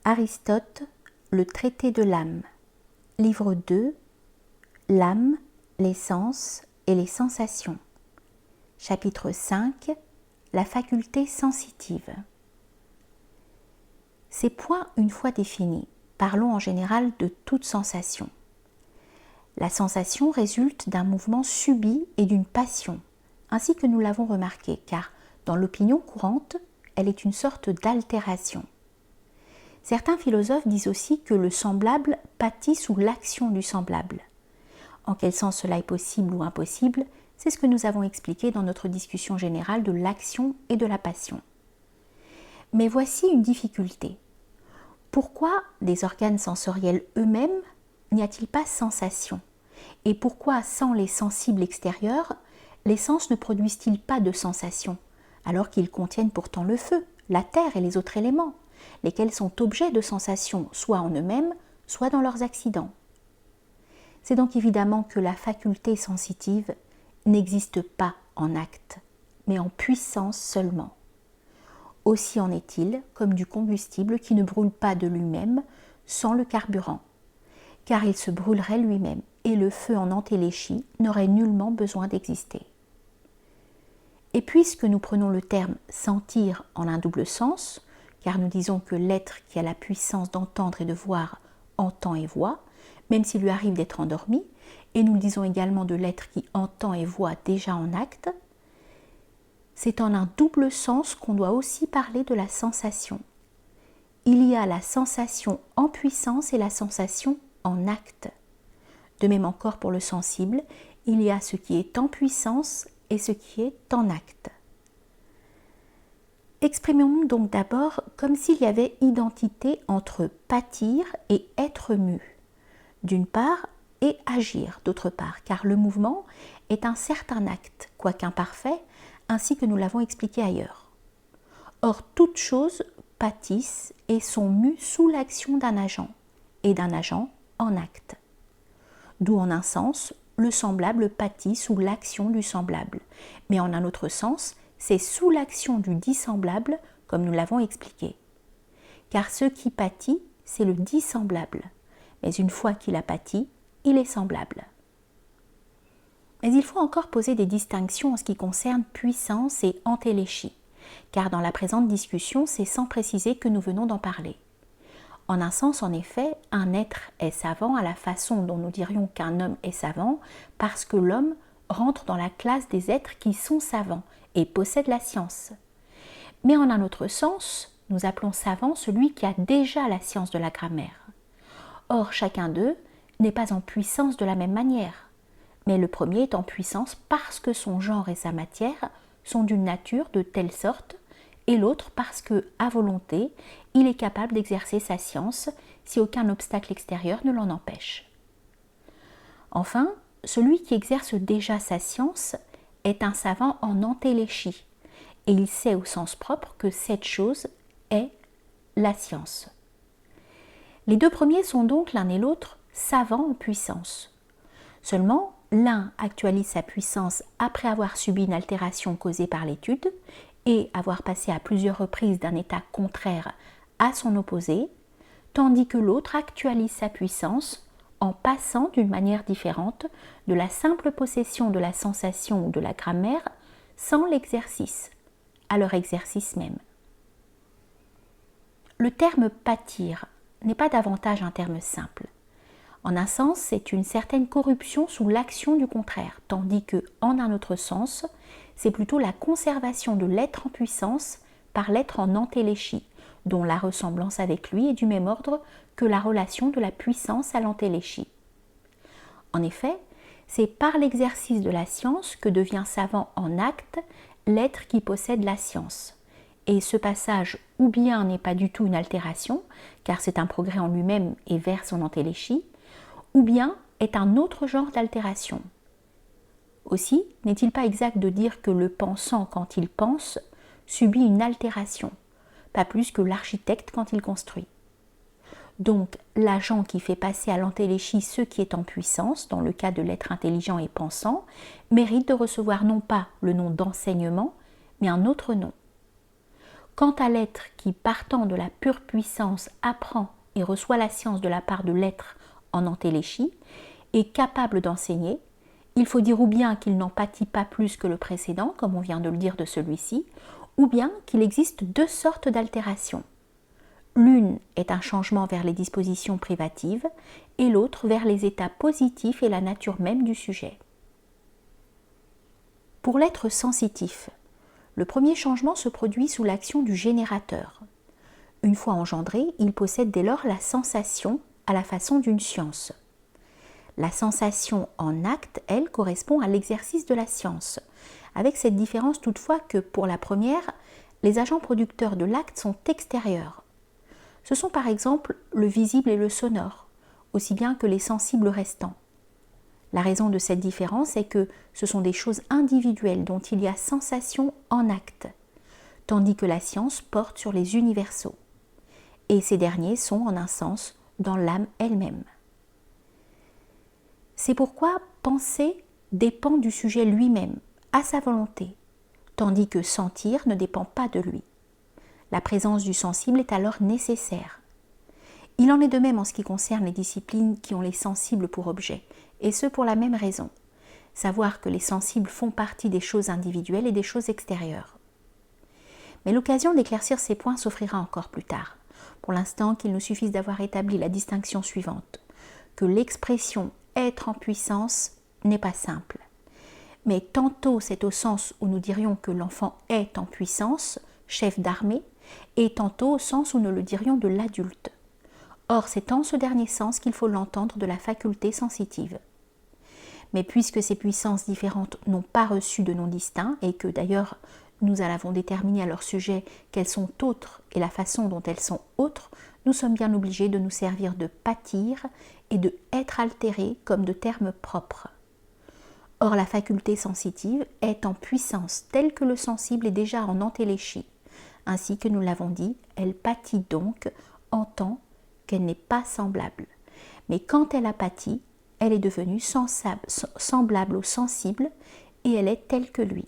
Aristote, le traité de l'âme. Livre 2, l'âme, les sens et les sensations. Chapitre 5, la faculté sensitive. Ces points une fois définis, parlons en général de toute sensation. La sensation résulte d'un mouvement subi et d'une passion, ainsi que nous l'avons remarqué, car dans l'opinion courante, elle est une sorte d'altération. Certains philosophes disent aussi que le semblable pâtit sous l'action du semblable. En quel sens cela est possible ou impossible, c'est ce que nous avons expliqué dans notre discussion générale de l'action et de la passion. Mais voici une difficulté. Pourquoi des organes sensoriels eux-mêmes n'y a-t-il pas sensation? Et pourquoi, sans les sensibles extérieurs, les sens ne produisent-ils pas de sensation, alors qu'ils contiennent pourtant le feu, la terre et les autres éléments, lesquels sont objets de sensation, soit en eux-mêmes, soit dans leurs accidents? C'est donc évidemment que la faculté sensitive n'existe pas en acte, mais en puissance seulement. Aussi en est-il comme du combustible qui ne brûle pas de lui-même sans le carburant, car il se brûlerait lui-même et le feu en entéléchie n'aurait nullement besoin d'exister. Et puisque nous prenons le terme « sentir » en un double sens, car nous disons que l'être qui a la puissance d'entendre et de voir entend et voit, même s'il lui arrive d'être endormi, et nous le disons également de l'être qui entend et voit déjà en acte, c'est en un double sens qu'on doit aussi parler de la sensation. Il y a la sensation en puissance et la sensation en acte. De même encore pour le sensible, il y a ce qui est en puissance et ce qui est en acte. Exprimons-nous donc d'abord comme s'il y avait identité entre pâtir et être mu, d'une part, et agir, d'autre part, car le mouvement est un certain acte, quoique imparfait, ainsi que nous l'avons expliqué ailleurs. Or, toutes choses pâtissent et sont mues sous l'action d'un agent, et d'un agent en acte. D'où en un sens, le semblable pâtit sous l'action du semblable, mais en un autre sens, c'est sous l'action du dissemblable, comme nous l'avons expliqué. Car ce qui pâtit, c'est le dissemblable, mais une fois qu'il a pâti, il est semblable. Mais il faut encore poser des distinctions en ce qui concerne puissance et entéléchie, car dans la présente discussion, c'est sans préciser que nous venons d'en parler. En un sens, en effet, un être est savant à la façon dont nous dirions qu'un homme est savant, parce que l'homme rentre dans la classe des êtres qui sont savants et possèdent la science. Mais en un autre sens, nous appelons savant celui qui a déjà la science de la grammaire. Or, chacun d'eux n'est pas en puissance de la même manière, mais le premier est en puissance parce que son genre et sa matière sont d'une nature de telle sorte, et l'autre parce que, à volonté, il est capable d'exercer sa science si aucun obstacle extérieur ne l'en empêche. Enfin, celui qui exerce déjà sa science est un savant en entéléchie, et il sait au sens propre que cette chose est la science. Les deux premiers sont donc l'un et l'autre savants en puissance. Seulement, l'un actualise sa puissance après avoir subi une altération causée par l'étude et avoir passé à plusieurs reprises d'un état contraire à son opposé, tandis que l'autre actualise sa puissance en passant d'une manière différente de la simple possession de la sensation ou de la grammaire sans l'exercice, à leur exercice même. Le terme pâtir n'est pas davantage un terme simple. En un sens, c'est une certaine corruption sous l'action du contraire, tandis que, en un autre sens, c'est plutôt la conservation de l'être en puissance par l'être en entéléchie, dont la ressemblance avec lui est du même ordre que la relation de la puissance à l'entéléchie. En effet, c'est par l'exercice de la science que devient savant en acte l'être qui possède la science. Et ce passage ou bien n'est pas du tout une altération, car c'est un progrès en lui-même et vers son entéléchie, ou bien est un autre genre d'altération. Aussi, n'est-il pas exact de dire que le pensant, quand il pense, subit une altération, pas plus que l'architecte quand il construit. Donc, l'agent qui fait passer à l'entéléchie ce qui est en puissance, dans le cas de l'être intelligent et pensant, mérite de recevoir non pas le nom d'enseignement, mais un autre nom. Quant à l'être qui, partant de la pure puissance, apprend et reçoit la science de la part de l'être en entéléchie, est capable d'enseigner, il faut dire ou bien qu'il n'en pâtit pas plus que le précédent, comme on vient de le dire de celui-ci, ou bien qu'il existe deux sortes d'altérations. L'une est un changement vers les dispositions privatives et l'autre vers les états positifs et la nature même du sujet. Pour l'être sensitif, le premier changement se produit sous l'action du générateur. Une fois engendré, il possède dès lors la sensation à la façon d'une science. La sensation en acte, elle, correspond à l'exercice de la science, avec cette différence toutefois que pour la première, les agents producteurs de l'acte sont extérieurs. Ce sont par exemple le visible et le sonore, aussi bien que les sensibles restants. La raison de cette différence est que ce sont des choses individuelles dont il y a sensation en acte, tandis que la science porte sur les universaux. Et ces derniers sont, en un sens, dans l'âme elle-même. C'est pourquoi penser dépend du sujet lui-même, à sa volonté, tandis que sentir ne dépend pas de lui. La présence du sensible est alors nécessaire. Il en est de même en ce qui concerne les disciplines qui ont les sensibles pour objet, et ce pour la même raison, savoir que les sensibles font partie des choses individuelles et des choses extérieures. Mais l'occasion d'éclaircir ces points s'offrira encore plus tard. Pour l'instant, qu'il nous suffise d'avoir établi la distinction suivante, que l'expression « être en puissance » n'est pas simple. Mais tantôt c'est au sens où nous dirions que l'enfant est en puissance, chef d'armée, et tantôt au sens où nous le dirions de l'adulte. Or, c'est en ce dernier sens qu'il faut l'entendre de la faculté sensitive. Mais puisque ces puissances différentes n'ont pas reçu de nom distinct, et que d'ailleurs nous avons déterminé à leur sujet qu'elles sont autres et la façon dont elles sont autres, nous sommes bien obligés de nous servir de pâtir et de être altérés comme de termes propres. Or, la faculté sensitive est en puissance telle que le sensible est déjà en entéléchie. Ainsi que nous l'avons dit, elle pâtit donc en tant qu'elle n'est pas semblable. Mais quand elle a pâti, elle est devenue semblable au sensible et elle est telle que lui.